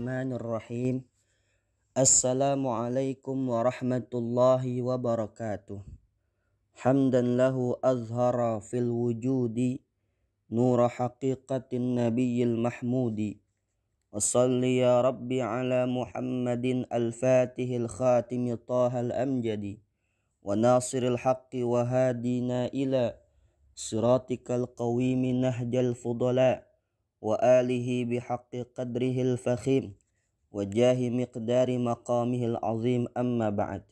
Bismillahirrahmanirrahim. Assalamualaikum warahmatullahi wabarakatuh. Hamdan lahu azhara fil wujudi nura haqiqatin nabiyyil mahmudi. Wassalli ya rabbi ala Muhammadin al-fatihil khatimi tahal amjadi wa nasiril haqqi wa hadina ila siratikal qawimi nahjal fudala wa alihi bihaqqi qadrihil fakhim wa jahi miqdari maqamihil azim, amma ba'd.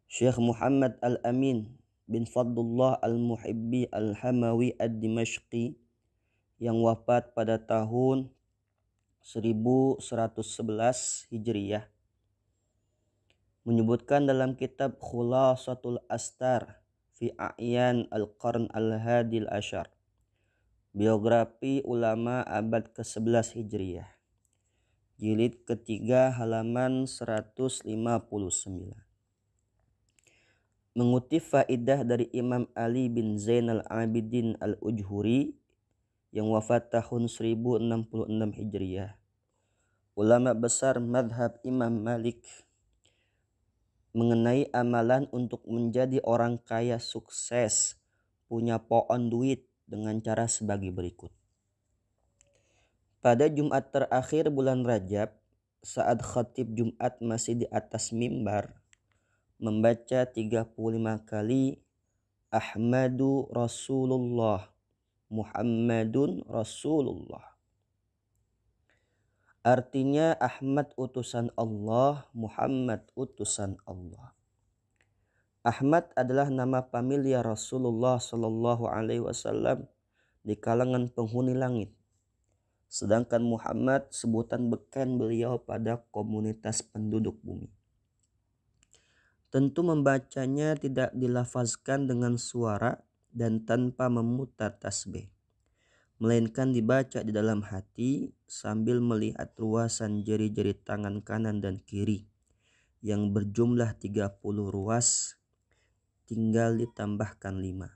Syekh Muhammad Al-Amin bin Fadlullah Al-Muhibbi Al-Hamawi Ad-Dimashqi yang wafat pada tahun 1111 Hijriyah menyebutkan dalam kitab Khulasatul Astar fi A'yan Al-Qarn Al-Hadil Ashar, biografi ulama abad ke-11 Hijriyah, jilid ketiga halaman 159. Mengutip faidah dari Imam Ali bin Zainal Abidin Al-Ujhuri yang wafat tahun 1066 Hijriyah. Ulama besar madhab Imam Malik mengenai amalan untuk menjadi orang kaya sukses, punya pohon duit, dengan cara sebagai berikut. Pada Jumat terakhir bulan Rajab, saat khatib Jumat masih di atas mimbar, membaca 35 kali Ahmadu Rasulullah, Muhammadun Rasulullah. Artinya Ahmad utusan Allah, Muhammad utusan Allah. Ahmad adalah nama familiar Rasulullah Shallallahu Alaihi Wasallam di kalangan penghuni langit. Sedangkan Muhammad sebutan beken beliau pada komunitas penduduk bumi. Tentu membacanya tidak dilafazkan dengan suara dan tanpa memutar tasbih, melainkan dibaca di dalam hati sambil melihat ruasan jari-jari tangan kanan dan kiri yang berjumlah 30 ruas, tinggal ditambahkan 5.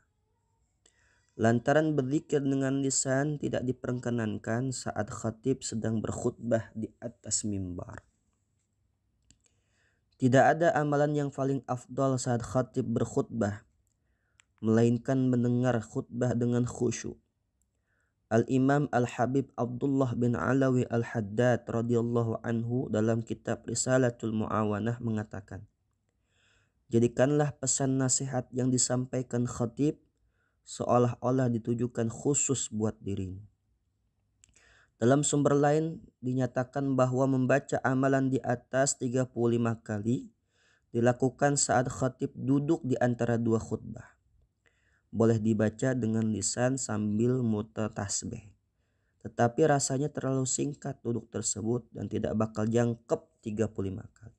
Lantaran berzikir dengan lisan tidak diperkenankan saat khatib sedang berkhutbah di atas mimbar. Tidak ada amalan yang paling afdal saat khatib berkhutbah, melainkan mendengar khutbah dengan khusyuk. Al-Imam Al-Habib Abdullah bin Alawi Al-Haddad radhiyallahu anhu dalam kitab Risalatul Mu'awanah mengatakan, jadikanlah pesan nasihat yang disampaikan khatib seolah-olah ditujukan khusus buat dirimu. Dalam sumber lain dinyatakan bahwa membaca amalan di atas 35 kali dilakukan saat khatib duduk di antara dua khutbah. Boleh dibaca dengan lisan sambil muter tasbih. Tetapi rasanya terlalu singkat duduk tersebut dan tidak bakal jangkep 35 kali.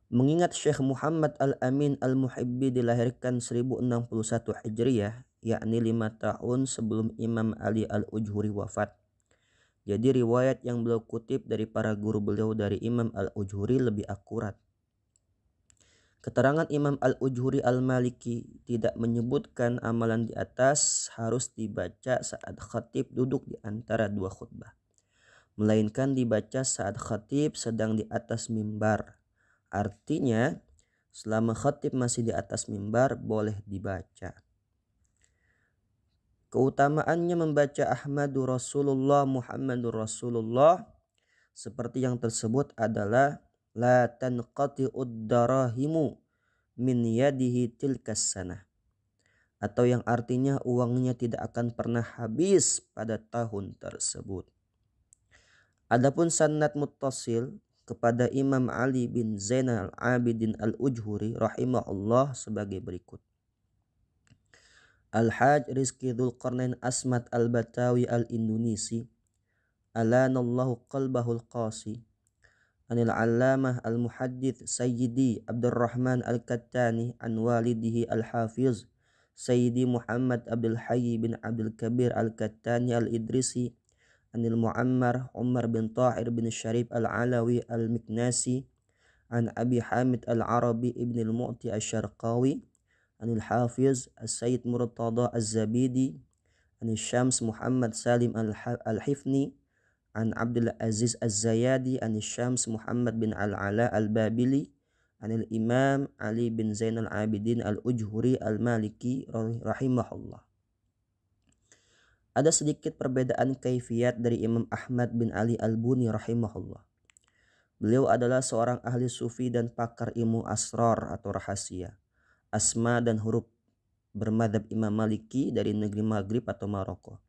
Mengingat Syekh Muhammad Al-Amin Al-Muhibbi dilahirkan 1061 Hijriyah, yakni 5 tahun sebelum Imam Ali Al-Ujhuri wafat. Jadi riwayat yang beliau kutip dari para guru beliau dari Imam Al-Ujhuri lebih akurat. Keterangan Imam Al-Ujhuri Al-Maliki tidak menyebutkan amalan di atas harus dibaca saat khatib duduk di antara dua khutbah, melainkan dibaca saat khatib sedang di atas mimbar. Artinya, selama khatib masih di atas mimbar boleh dibaca. Keutamaannya membaca Ahmadu Rasulullah, Muhammadur Rasulullah seperti yang tersebut adalah la tanqati'ud darahimu min yadihi tilkas sanah, atau yang artinya uangnya tidak akan pernah habis pada tahun tersebut. Adapun sanad muttasil kepada Imam Ali bin Zainal Abidin Al-Ujhuri rahimahullah sebagai berikut. Al-Haj Rizki Dzulqarnain Asmat Al-Batawi Al-Indonesi alanallahu qalbahul qasi anil allamah al-muhaddits Sayyidi Abdurrahman Al-Kattani an walidihi Al-Hafiz Sayyidi Muhammad Abdul Hayy bin Abdul Kabir Al-Kattani Al-Idrisi anil Muammar Umar bin Tahir bin Syarif Al-Alawi Al-Miknasi an Abi Hamid Al-Arabi ibn Al-Mu'ti Al-Syarqawi anil Hafiz As-Sayyid Murtada Az-Zabidi anil Syams Muhammad Salim Al-Hifni an Abdul Aziz Az-Zayadi an Syams Muhammad bin Al-Ala Al-Babili anil Imam Ali bin Zainal Abidin Al-Ujhuri Al-Maliki rahimahullah. Ada sedikit perbedaan kaifiyat dari Imam Ahmad bin Ali Al-Buni rahimahullah. Beliau adalah seorang ahli sufi dan pakar ilmu asrar atau rahasia, asma dan huruf bermadzhab Imam Maliki dari negeri Maghrib atau Maroko.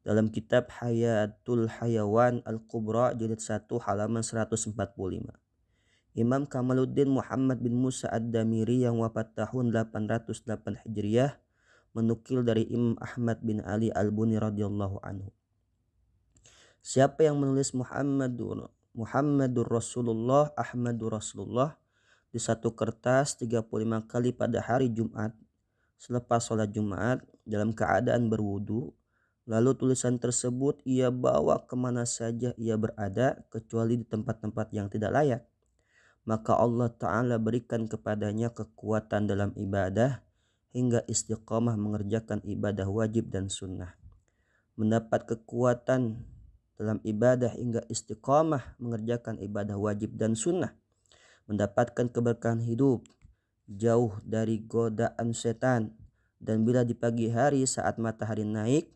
Dalam kitab Hayatul Hayawan Al-Kubra jilid 1 halaman 145. Imam Kamaluddin Muhammad bin Musa Ad-Damiri yang wafat tahun 808 Hijriah menukil dari Imam Ahmad bin Ali Al-Buni radhiyallahu anhu. Siapa yang menulis Muhammadur Rasulullah, Ahmadur Rasulullah di satu kertas 35 kali pada hari Jumat selepas sholat Jumat dalam keadaan berwudu, lalu tulisan tersebut ia bawa kemana saja ia berada kecuali di tempat-tempat yang tidak layak, maka Allah Ta'ala berikan kepadanya kekuatan dalam ibadah hingga istiqamah mengerjakan ibadah wajib dan sunnah. Mendapat kekuatan dalam ibadah hingga istiqamah mengerjakan ibadah wajib dan sunnah, mendapatkan keberkahan hidup, jauh dari godaan setan, dan bila di pagi hari saat matahari naik,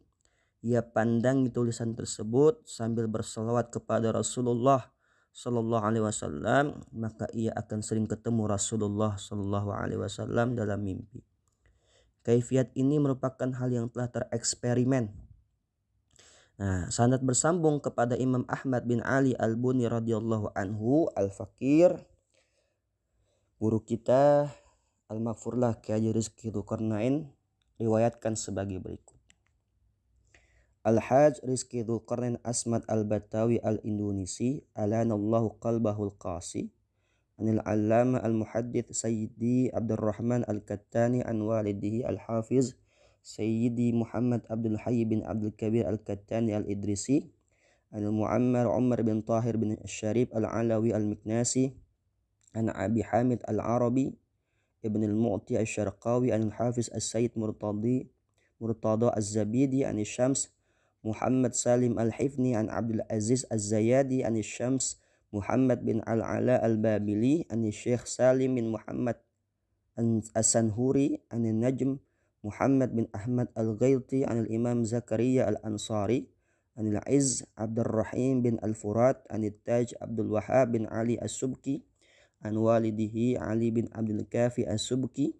ia pandangi tulisan tersebut sambil berselawat kepada Rasulullah Sallallahu Alaihi Wasallam, maka ia akan sering ketemu Rasulullah Sallallahu Alaihi Wasallam dalam mimpi. Kaifiat ini merupakan hal yang telah tereksperimen. Nah, sanad bersambung kepada Imam Ahmad bin Ali Al-Buni radhiyallahu anhu al-Fakir, guru kita al-Maghfurlah Kiai Rizki Dzulqarnain, riwayatkan sebagai berikut. Al-Hajj Rizki Dzulqarnain Asmad Al-Batawi Al-Indonesi alanallahu qalbahul qasi anil allama al-muhaddits Sayyidi Abdurrahman Al-Kattani an walidihi al-Hafiz Sayyidi Muhammad Abdul Hayy bin Abdul Kabir Al-Kattani Al-Idrisi Al-Muammar Umar bin Tahir bin Syarif Al-Alawi Al-Miknasi an Abi Hamid Al-Arabi Ibn Al-Mu'ti Al-Syarqawi Al-Hafiz Al-Sayyid Murtada Az-Zabidi an Syams Muhammad Salim Al-Hifni an Abdul Aziz Az-Zayadi an Syams Muhammad bin Al-Ala Al-Babili an Syekh Salim bin Muhammad As-Sanhuri an Najm Muhammad bin Ahmad Al-Ghailti an Imam Zakaria Al-Ansari an Al-Izz Abdurrahim bin Al-Furat an Taj Abdul Wahhab bin Ali As-Subki an walidihi Ali bin Abdul Kafi As-Subki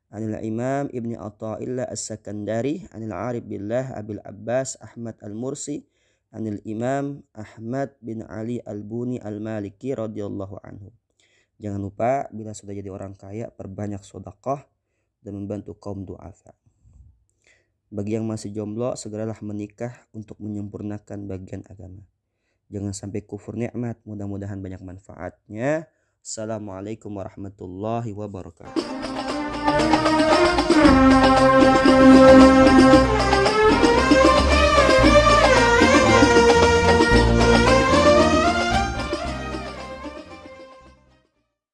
an Al-Imam Ibni Atta'illah As-Sakandari an Al-Arif Billah Abil Abbas Ahmad Al-Mursi an Al-Imam Ahmad bin Ali Al-Buni Al-Maliki radhiyallahu anhu. Jangan lupa bila sudah jadi orang kaya perbanyak sedekah dan membantu kaum du'afa. Bagi yang masih jomblo, segeralah menikah untuk menyempurnakan bagian agama. Jangan sampai kufur nikmat, mudah-mudahan banyak manfaatnya. Assalamualaikum warahmatullahi wabarakatuh.